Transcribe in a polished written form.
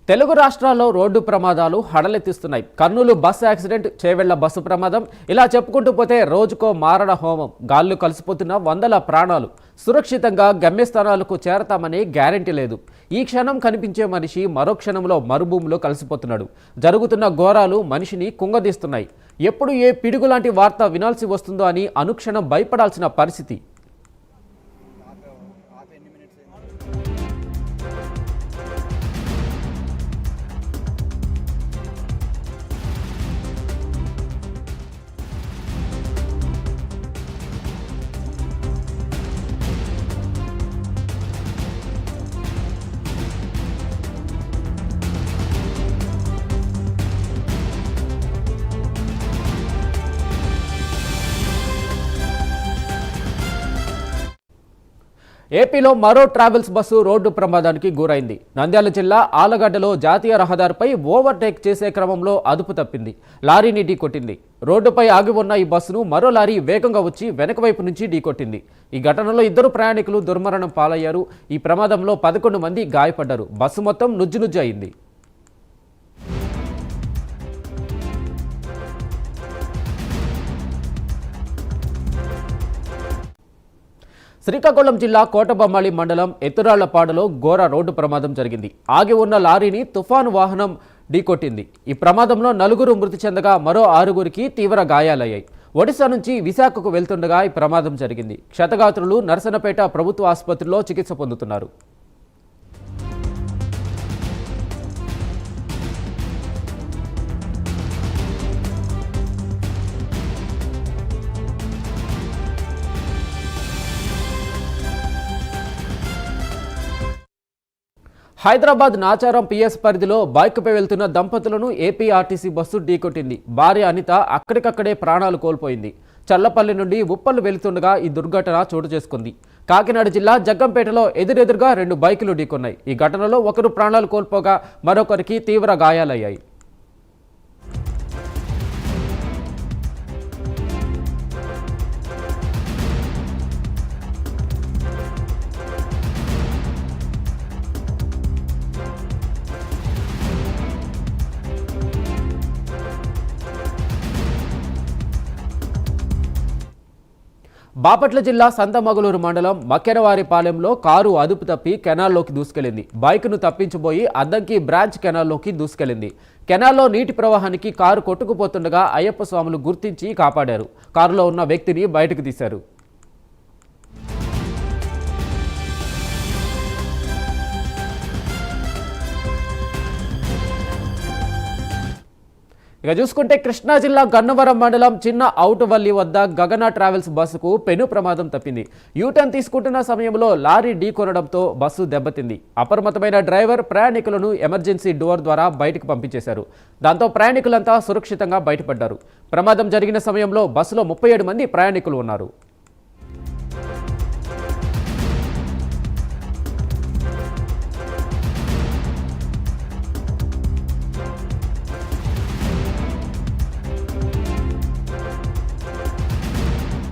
తెలుగు రాష్ట్రాల్లో రోడ్డు ప్రమాదాలు హడలెత్తిస్తున్నాయి. Kurnool bus accident, Chevella bus ప్రమాదం, ఇలా చెప్పుకుంటూ పోతే రోజుకో మారణ హోమం. గాల్లో కలిసిపోతున్న వందల ప్రాణాలు. సురక్షితంగా గమ్యస్థానాలకు చేరతామని గ్యారెంటీ లేదు. ఈ క్షణం కనిపించే మనిషి మరో క్షణంలో మరుభూమిలో కలిసిపోతున్నాడు. జరుగుతున్న ఘోరాలు మనిషిని కుంగదీస్తున్నాయి. ఎప్పుడు ఏ పిడుగు లాంటి వార్త వినాల్సి వస్తుందో అని అనుక్షణం భయపడాల్సిన పరిస్థితి. ఏపీలో మరో ట్రావెల్స్ బస్సు రోడ్డు ప్రమాదానికి గురైంది. నంద్యాల జిల్లా ఆలగడ్డలో జాతీయ రహదారిపై ఓవర్టేక్ చేసే క్రమంలో అదుపు తప్పింది. లారీని ఢీకొట్టింది. రోడ్డుపై ఆగి ఉన్న ఈ బస్సును మరో లారీ వేగంగా వచ్చి వెనక వైపు నుంచి ఢీకొట్టింది. ఈ ఘటనలో 2 ప్రయాణికులు దుర్మరణం పాలయ్యారు. ఈ ప్రమాదంలో 11 మంది గాయపడ్డారు. బస్సు మొత్తం నుజ్జు అయింది. శ్రీకాకుళం జిల్లా కోటబొమ్మాళి మండలం ఎత్తురాళ్లపాడులో ఘోర రోడ్డు ప్రమాదం జరిగింది. ఆగి ఉన్న లారీని తుఫాను వాహనం ఢీకొట్టింది. ఈ ప్రమాదంలో 4 మృతి చెందగా మరో 6 తీవ్ర గాయాలయ్యాయి. ఒడిశా నుంచి విశాఖకు వెళ్తుండగా ఈ ప్రమాదం జరిగింది. క్షతగాత్రులు నరసనపేట ప్రభుత్వ ఆసుపత్రిలో చికిత్స పొందుతున్నారు. హైదరాబాద్ నాచారం పిఎస్ పరిధిలో బైక్పై వెళ్తున్న దంపతులను ఏపీఆర్టీసీ బస్సు ఢీకొట్టింది. భార్య అనిత అక్కడికక్కడే ప్రాణాలు కోల్పోయింది. చల్లపల్లి నుండి ఉప్పల్ వెళ్తుండగా ఈ దుర్ఘటన చోటు చేసుకుంది. కాకినాడ జిల్లా జగ్గంపేటలో ఎదురెదురుగా 2 బైకులు ఢీకొన్నాయి. ఈ ఘటనలో ఒకరు ప్రాణాలు కోల్పోగా మరొకరికి తీవ్ర గాయాలయ్యాయి. బాపట్ల జిల్లా సంతమగలూరు మండలం మక్కెరవారిపాలెంలో కారు అదుపు తప్పి కెనాల్లోకి దూసుకెళ్లింది. బైక్ను తప్పించబోయి అద్దంకి బ్రాంచ్ కెనాల్లోకి దూసుకెళ్లింది. కెనాల్లో నీటి ప్రవాహానికి కారు కొట్టుకుపోతుండగా అయ్యప్ప స్వాములు గుర్తించి కాపాడారు. కారులో ఉన్న వ్యక్తిని బయటకు తీశారు. ఇక చూసుకుంటే కృష్ణా జిల్లా గన్నవరం మండలం చిన్న ఔటువల్లి వద్ద గగన ట్రావెల్స్ బస్సుకు పెను ప్రమాదం తప్పింది. యూటర్న్ తీసుకుంటున్న సమయంలో లారీ ఢీకొనడంతో బస్సు దెబ్బతింది. అప్రమత్తమైన డ్రైవర్ ప్రయాణికులను ఎమర్జెన్సీ డోర్ ద్వారా బయటకు పంపించేశారు. దాంతో ప్రయాణికులంతా సురక్షితంగా బయటపడ్డారు. ప్రమాదం జరిగిన సమయంలో బస్సులో 37 మంది ప్రయాణికులు ఉన్నారు.